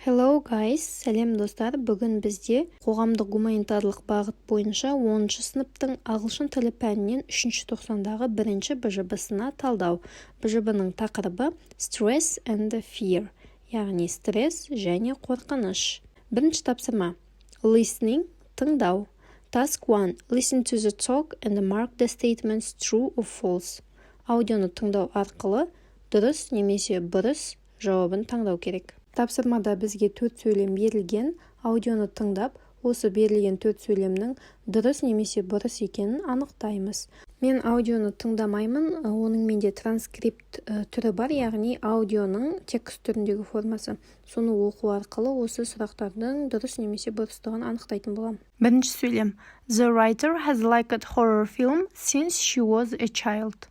Hello guys, сәлем достар. Бүгін бізде қоғамдық гуманитарлық бағыт бойынша 10-шы сыныптың ағылшын тілі пәнінен 3-ші тоқсандағы бірінші БЖБ-сына талдау. БЖБ-ның тақырыбы Stress and Fear, яғни стресс және қорқыныш. Бірінші тапсырма. Listening, тыңдау. Task 1. Listen to the talk and mark the statements true or false. Аудионы тыңдау арқылы дұрыс немесе бұрыс жауабын таңдау керек. Тапсырмада бізге 4 сөйлем берілген, аудионы тыңдап, осы берілген 4 сөйлемнің дұрыс немесе бұрыс екенін анықтаймыз. Мен аудионы тыңдамаймын, оның менде транскрипт түрі бар, яғни аудионың текст түріндегі формасы. Соны оқу арқылы осы сұрақтардың дұрыс немесе бұрыстығын анықтайтын боламын. Бірінші сөйлем. The writer has liked horror film since she was a child.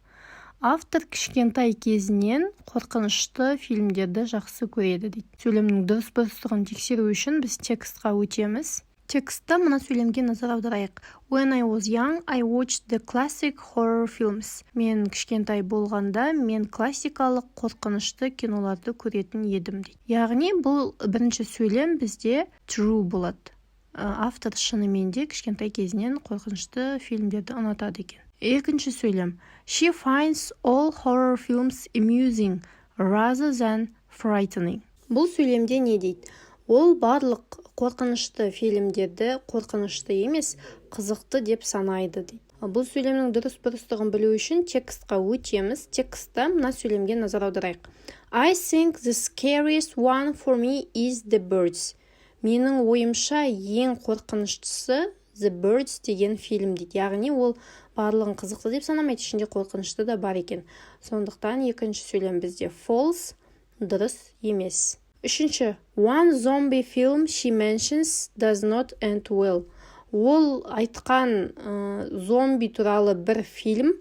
Автор кішкентай кезінен қорқынышты фильмдерді жақсы көреді дейді. Сөйлемнің дұрыс бұрыстығын тексеру үшін біз текстқа өтеміз. Текстта мына сөйлемге назар аударайық. When I was young, I watched the classic horror films. Мен кішкентай болғанда мен классикалық қорқынышты киноларды көретін едім дейді. Яғни бұл бірінші сөйлем бізде true болады. Автор шынымен де кішкентай кезінен қорқынышты фильмдерді ұнатады екен. Екінші сөйлем. She finds all horror films amusing rather than frightening. Бұл сөйлемде не дейді? Ол барлық қорқынышты фильмдерді қорқынышты емес, қызықты деп санайды дейді. Бұл сөйлемнің дұрыс бұрыстығын білу үшін текстқа өтеміз. Текстта мына сөйлемге назар аударайық. I think the scariest one for me is the birds. Менің ойымша ең қорқыныштысы The Birds деген фильм дейді. Яғни ол барлығын қызықты деп санамайды, ішінде қорқынышты да бар екен. Сондықтан екінші сөйлем бізде false, дұрыс емес. Үшінші. One zombie film she mentions does not end well. Ол айтқан зомби туралы бір фильм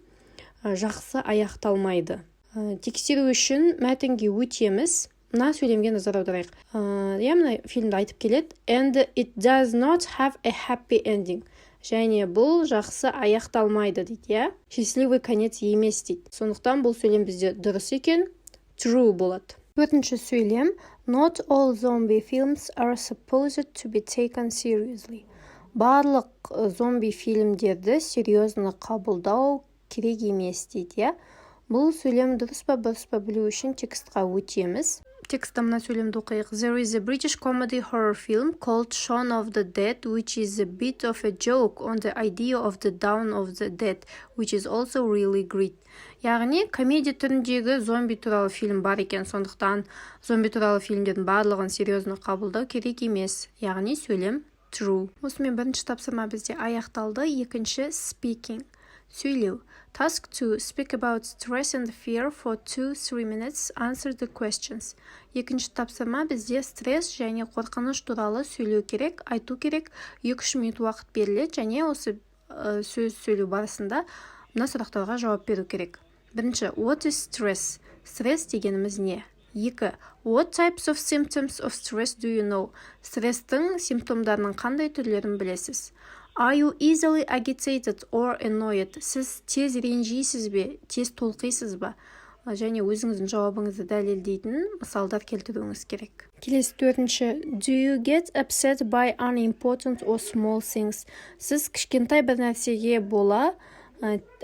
жақсы аяқталмайды. Тексеру үшін мәтінге өтеміз. Мына сөйлемге назар аударайық. Мына фильмді айтып келеді. And it does not have a happy ending. Және бұл жақсы аяқталмайды дейді. Счастливый конец емес дейді. Сондықтан бұл сөйлем бізде дұрыс екен. True болады. Төртінші сөйлем. Not all zombie films are supposed to be taken seriously. Барлық зомби фильмдерді серьезно қабылдау керек емес дейді. Бұл сөйлем дұрыс па бұрыс па білу үшін текстқа өтеміз. Текстта мына сөйлемді оқиық. There is a British comedy horror film called Shaun of the Dead, which is a bit of a joke on the idea of the Dawn of the Dead, which is also really great. Яғни, комедия түріндегі зомби туралы фильм бар екен, сондықтан зомби туралы фильмдердің барлығын серьезно қабылдау керек емес. Яғни, сөйлем true. Осымен бірінші тапсырма бізде аяқталды. Екінші speaking. Сөйлеу. Task 2. Speak about stress and fear for 2-3 minutes. Answer the questions. Екінші тапсырма бізде стресс және қорқыныш туралы сөйлеу керек, айту керек. 2-3 минут уақыт беріледі және осы сөз сөйлеу барысында мына сұрақтарға жауап беру керек. Бірінші. What is stress? Стресс дегеніміз не? 2. What types of symptoms of stress do you know? Стресстің симптомдарының қандай түрлерін білесіз? Are you easily agitated or annoyed? Сіз тез ренжисіз бе, тез толқисыз ба? Және өзіңіздің жауабыңызды дәлелдейтін мысалдар келтіруіңіз керек. Келесі төртінші. Do you get upset by unimportant or small things? Сіз кішкентай бір нәрсеге бола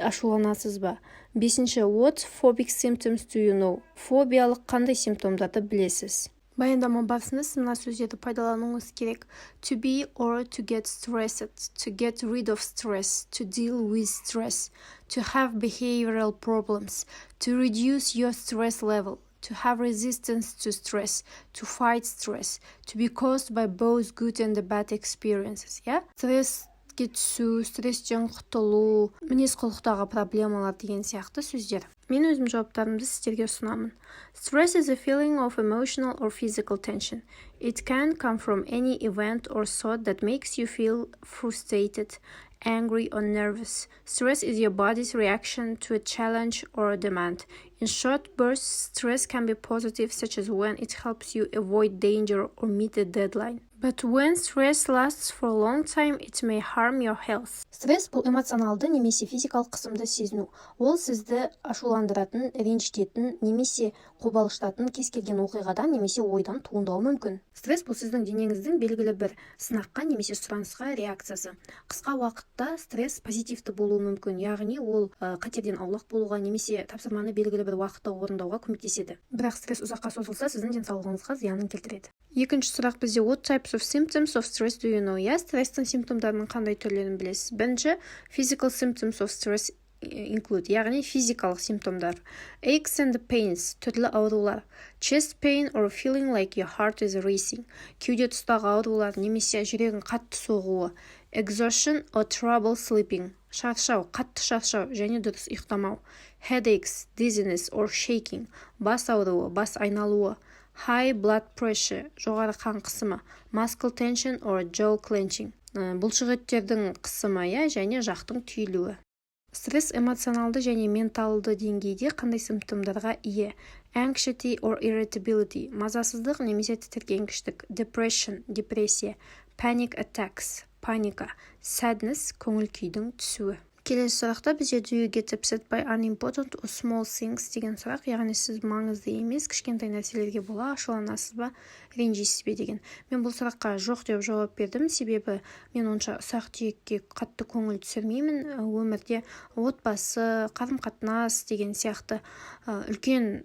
ашуланасыз ба? Бесінші. What phobic symptoms do you know? Фобиялық қандай симптомдарды білесіз? Баяндама барысында сіз мына сөздерді пайдалануыңыз керек. To be or to get stressed, to get rid of stress, to deal with stress, to have behavioral problems, to reduce your stress level, to have resistance to stress, to fight stress, to be caused by both good and bad experiences. Стресске түсу, стресстен құтылу, мінез құлықтағы проблемалар деген сияқты сөздер. Мен өзім жауаптарымды сіздерге ұсынамын. Stress is a feeling of emotional or physical tension. It can come from any event or thought that makes you feel frustrated, angry or nervous. Stress is your body's reaction to a challenge or a demand. In short bursts, stress can be positive, such as when it helps you avoid danger or meet a deadline. But when stress lasts for a long time, it may harm your health. Стресс бұл эмоционалды немесе физикалық қысымды сезіну. Ол сізді ашуландыратын, ренжітетін немесе қобалжытатын кез келген оқиғадан немесе ойдан туындауы мүмкін. Стресс бұл сіздің денеңіздің белгілі бір сынаққа немесе сұранысқа реакциясы. Қысқа уақытта стресс позитивті болуы мүмкін, яғни ол қатерден аулақ болуға немесе тапсырманы белгілі бір уақытта орындауға көмектеседі. Бірақ стресс ұзаққа созылса, сіздің денсаулығыңызға зиянын келтіреді. Екінші сұрақ бізде what types of symptoms of stress do you know? Я стресстің симптомдарының қандай түрлерін білесіз? Бірінші, physical symptoms of stress include, яғни физикалық симптомдар. Aches and pains, түрлі аурулар. Chest pain or feeling like your heart is racing. Кеуде тұстағы аурулар немесе жүрегің қатты соғуы. Exhaustion or trouble sleeping. Шаршау, қатты шаршау және дұрыс ұйықтамау. Headaches, dizziness or shaking. Бас ауруы, бас айналуы. High blood pressure, жоғары қан қысымы. Muscle tension or jaw clenching. Бұлшықеттердің қысымы және жақтың түйілуі. Стресс эмоционалды және менталды деңгейде қандай симптомдарға ие? Anxiety or irritability, мазасыздық немесе тітіркенгіштік. Depression, депрессия. Panic attacks, паника. Sadness, көңіл күйдің түсуі. Келесі сұрақта бізде do you get upset by unimportant or small things деген сұрақ, яғни сіз маңызды емес кішкентай нәрселерге бола ашуланасыз ба, ренжисіз бе деген. Мен бұл сұраққа жоқ деп жауап бердім, себебі мен онша ұсақ-түйекке қатты көңіл түсірмеймін. Өмірде отбасы, қарым-қатынас деген сияқты үлкен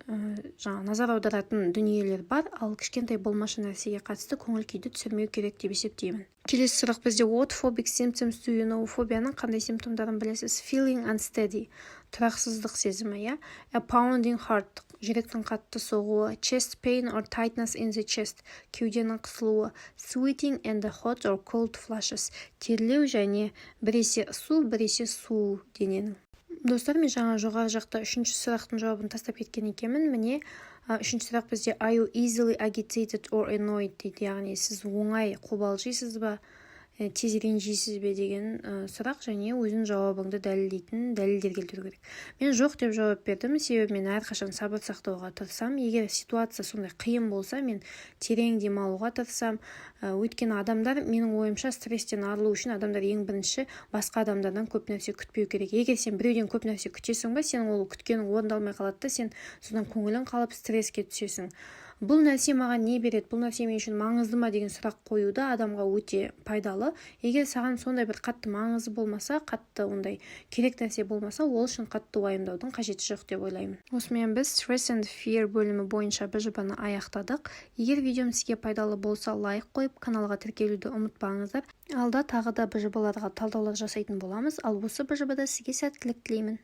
назар аударатын дүниелер бар, ал кішкентай болмашы нәрсеге қатысты көңіл күйді түсірмеу керек деп есептеймін. Келесі сұрақ бізде what phobic symptoms do you know? Фобияның қандай симптомдарын білесіз? Feeling unsteady, тұрақсыздық сезімі, A pounding heart, жүректің қатты соғуы. Chest pain or tightness in the chest, кеуденің қысылуы. Sweating and the hot or cold flushes, терлеу және біресе ысу, біресе су дененің. Достар, мен жаңа жоғары жақта үшінші сұрақтың жауабын тастап кеткен екенмін. Міне, үшінші сұрақ бізде are you easily agitated or annoyed дейді, яғни сіз оңай қобалжисыз ба, тез ренжисіз бе деген сұрақ, және өзің жауабыңды дәлелдейтін дәлелдер келтіру керек. Мен жоқ деп жауап бердім, себебі мен әрқашан сабыр сақтауға тырысам. Егер ситуация сондай қиын болса, мен терең демалуға тырысам. Өйткені адамдар, менің ойымша, стресстен арылу үшін адамдар ең бірінші басқа адамдардан көп нәрсе күтпеу керек. Егер сен біреуден көп нәрсе күтесің ба, сен ол күткенің орындалмай қалады да, сен содан көңілің қалып стресске түсесің. Бұл нәрсе маған не береді, бұл нәрсе мен үшін маңызды ма деген сұрақ қоюды адамға өте пайдалы. Егер саған сондай бір қатты маңызы болмаса, қатты ондай керек нәрсе болмаса, ол үшін қатты уайымдаудың қажеті жоқ деп ойлаймын. Осымен біз Stress and Fear бөлімі бойынша БЖБ-ны аяқтадық. Егер видеом сізге пайдалы болса, лайк қойып, каналға тіркелуді ұмытпаңыздар. Алда тағы да БЖБ-ларға талдаулар жасайтын боламыз, ал осы БЖБ-да сізге сәттілік тілеймін.